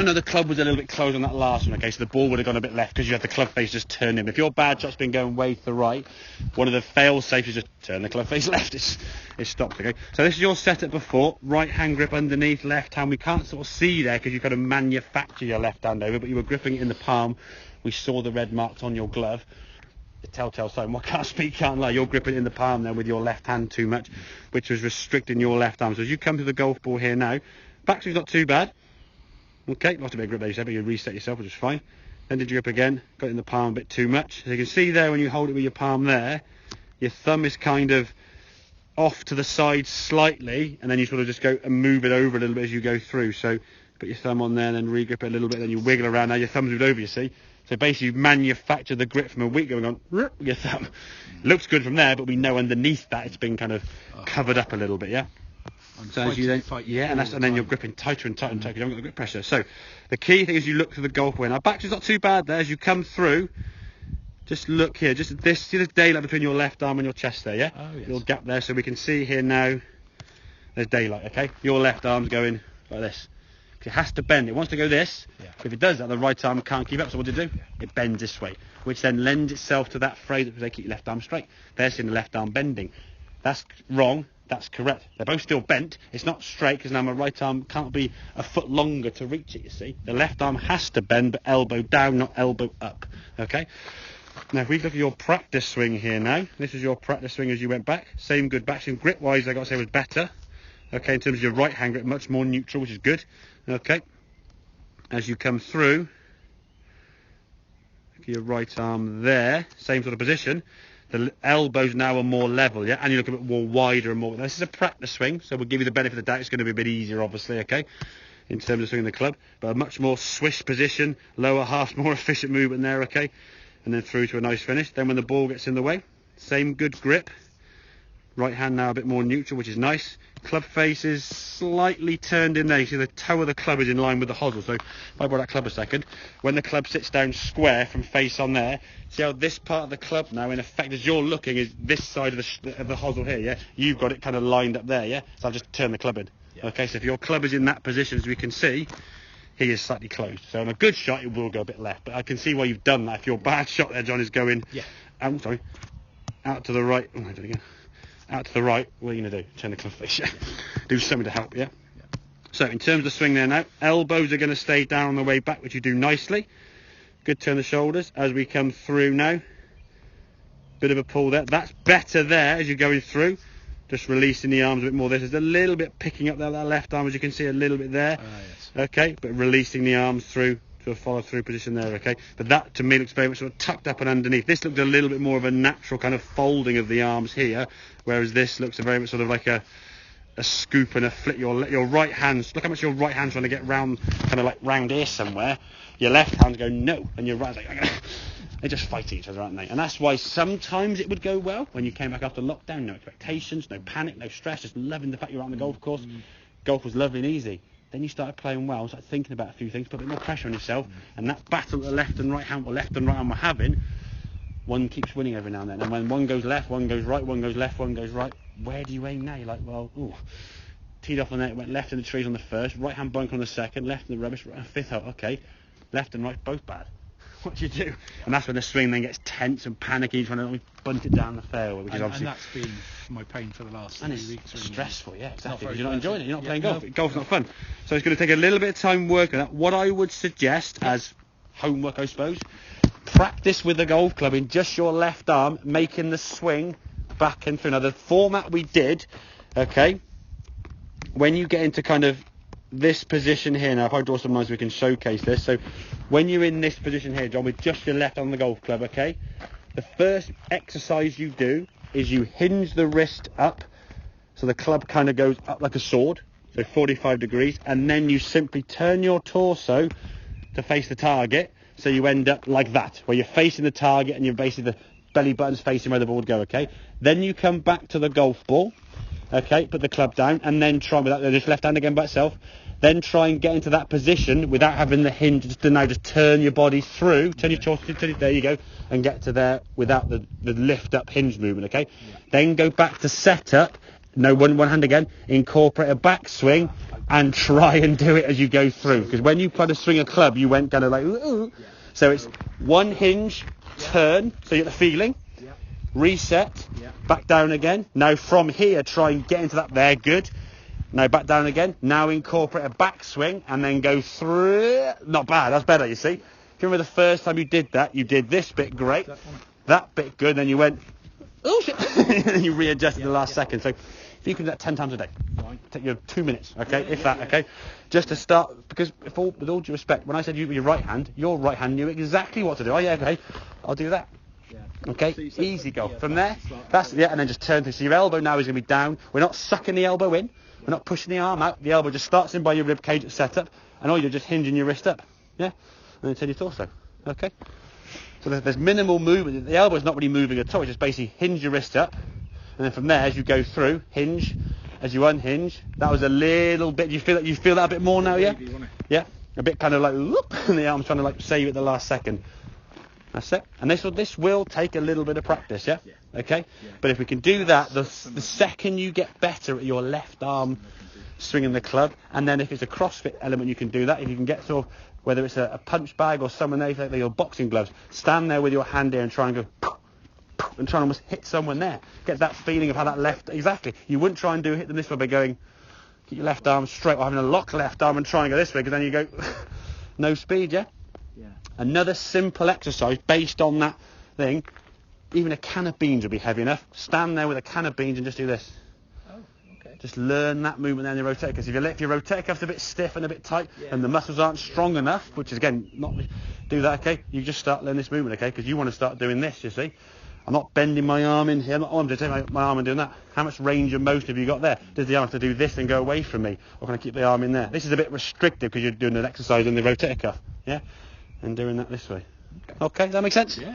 No, the club was a little bit close on that last one, okay, so the ball would have gone a bit left because you had the club face just turned in. If your bad shot's been going way to the right, one of the fail-safes is just turn the club face left. It's stopped, okay. So this is your setup before. Right hand grip underneath, left hand. We can't sort of see there because you kind of manufacture your left hand over, but you were gripping it in the palm. We saw the red marks on your glove. The telltale sign. Well, can't speak, can't lie. You're gripping it in the palm there with your left hand too much, which was restricting your left arm. So as you come to the golf ball here now, backswing's not too bad. Okay, lost a bit of grip there, you said, but you reset yourself, which is fine. Then did you grip again, got it in the palm a bit too much. So you can see there when you hold it with your palm there, your thumb is kind of off to the side slightly, and then you sort of just go and move it over a little bit as you go through. So put your thumb on there and then re-grip it a little bit, then you wiggle around. Now your thumb's moved over, you see. So basically you've manufactured the grip from a week going on with your thumb. Looks good from there, but we know underneath that it's been kind of covered up a little bit, yeah? So as you then, and then you're gripping tighter and tighter and tighter because you haven't got the grip pressure. So the key thing is you look through the golf ball. Now backswing's not too bad there. As you come through, just look here, just this, see the daylight between your left arm and your chest there, yeah? Oh, yes. Little gap there, so we can see here now, there's daylight, okay? Your left arm's going like this. It has to bend. It wants to go this. Yeah. If it does that, the right arm can't keep up. So what do you do? It bends this way, which then lends itself to that phrase that they keep your left arm straight. They're seeing the left arm bending. That's wrong. That's correct. They're both still bent. It's not straight because now my right arm can't be a foot longer to reach it, you see. The left arm has to bend, but elbow down, not elbow up. Okay? Now, if we look at your practice swing here now, this is your practice swing as you went back. Same good backswing. Grip-wise, I got to say, was better. Okay, in terms of your right hand grip, much more neutral, which is good. Okay. As you come through, your right arm there, same sort of position. The elbows now are more level, yeah, and you look a bit more wider and more. This is a practice swing, so we'll give you the benefit of the doubt. It's going to be a bit easier, obviously, okay, in terms of swinging the club, but a much more swish position, lower half, more efficient movement there, okay, and then through to a nice finish. Then when the ball gets in the way, same good grip. Right hand now a bit more neutral, which is nice. Club face is slightly turned in there. You see the toe of the club is in line with the hosel. So if I borrow that club a second, when the club sits down square from face on there, see how this part of the club now, in effect, as you're looking, is this side of the hosel here, yeah? You've got it kind of lined up there, yeah? So I'll just turn the club in. Yeah. Okay, so if your club is in that position, as we can see, he is slightly closed. So on a good shot, it will go a bit left. But I can see why you've done that. If your bad shot there, John, is going out to the right. Oh, I did it again. Out to the right, what are you going to do? Turn the club face, yeah. Do something to help, yeah? So in terms of the swing there now, elbows are going to stay down on the way back, which you do nicely. Good turn the shoulders as we come through now. Bit of a pull there. That's better there as you're going through. Just releasing the arms a bit more. This is a little bit picking up that left arm, as you can see, a little bit there. Yes. Okay, but releasing the arms through to a follow-through position there, okay? But that, to me, looks very much sort of tucked up and underneath. This looked a little bit more of a natural kind of folding of the arms here, whereas this looks a very much sort of like a scoop and a flick. Your right hand's, look how much your right hand's trying to get round, kind of like round here somewhere. Your left hand's going no, and your right's like, they just fight each other, aren't they? And that's why sometimes it would go well when you came back after lockdown. No expectations, no panic, no stress, just loving the fact you're out on the golf course. Golf was lovely and easy. Then you started playing well, started thinking about a few things, put a bit more pressure on yourself, and that battle that the left and right hand were having, one keeps winning every now and then. And when one goes left, one goes right, one goes left, one goes right, where do you aim now? You're like, well, ooh, teed off on there, went left in the trees on the first, right hand bunker on the second, left in the rubbish, right, fifth hole, okay, left and right, both bad. What do you do? And that's when the swing then gets tense and panicky, trying to bunt it down the fairway, which is obviously... And that's been my pain for the last 3 weeks. And it's stressful, yeah, exactly, because you're not pleasant. enjoying it, you're not playing golf. Golf's not fun. So it's going to take a little bit of time working on that. What I would suggest as homework, I suppose, practice with the golf club in just your left arm, making the swing back and through. Now, the format we did, okay, when you get into kind of this position here, now if I draw some lines we can showcase this. So when you're in this position here, John, with just your left on the golf club, okay, the first exercise you do is you hinge the wrist up so the club kind of goes up like a sword, so 45 degrees, and then you simply turn your torso to face the target, so you end up like that, where you're facing the target and you're basically the belly button's facing where the ball would go, okay? Then you come back to the golf ball, okay, put the club down, and then try with that, just left hand again by itself. Then try and get into that position without having the hinge. Just turn your body through, turn your torso, there you go, and get to there without the lift up hinge movement, okay? Yeah. Then go back to set up, No, one hand again. Incorporate a back swing and try and do it as you go through. Because when you try to swing a club, you went kind of like, ooh. So it's one hinge, turn, so you get the feeling. Reset, back down again. Now from here, try and get into that there. Good. Now back down again. Now incorporate a back swing and then go through. Not bad. That's better, you see. If you remember the first time you did that, you did this bit great. That bit good. Then you went, oh shit. And you readjusted the last second. So if you can do that 10 times a day, take you 2 minutes, okay? Okay? Just to start, because with all due respect, when I said you with your right hand knew exactly what to do. Oh yeah, okay. I'll do that. Okay, so easy go. From there, and then just turn through. So your elbow now is going to be down. We're not sucking the elbow in. We're not pushing the arm out. The elbow just starts in by your rib cage at setup, and all you're just hinging your wrist up. Yeah, and then turn your torso. Okay. So there's minimal movement. The elbow's not really moving at all. It's just basically hinge your wrist up, and then from there, as you go through, hinge. As you unhinge, that was a little bit. You feel that a bit more now, yeah? Yeah, a bit kind of like whoop, and the arm's trying to like save it the last second. That's it. And this will take a little bit of practice, yeah? Okay? But if we can do that, the second you get better at your left arm swinging the club, and then if it's a CrossFit element, you can do that. If you can get sort of, whether it's a punch bag or someone there, like your boxing gloves, stand there with your hand here and try and go, and try and almost hit someone there. Get that feeling of how that left, exactly. You wouldn't try and hit them this way by going, keep your left arm straight, or having a lock left arm and try and go this way, because then you go, no speed, yeah? Another simple exercise based on that thing. Even a can of beans would be heavy enough. Stand there with a can of beans and just do this. Oh, okay. Just learn that movement there in your rotator. Because if your rotator cuff's a bit stiff and a bit tight, and the muscles aren't strong enough, which is again not do that. Okay, you just start learning this movement. Okay, because you want to start doing this. You see, I'm not bending my arm in here. I'm just taking my arm and doing that. How much range of motion have you got there? Does the arm have to do this and go away from me, or can I keep the arm in there? This is a bit restrictive because you're doing an exercise in the rotator cuff. Yeah. And doing that this way. Okay, does that make sense? Yeah.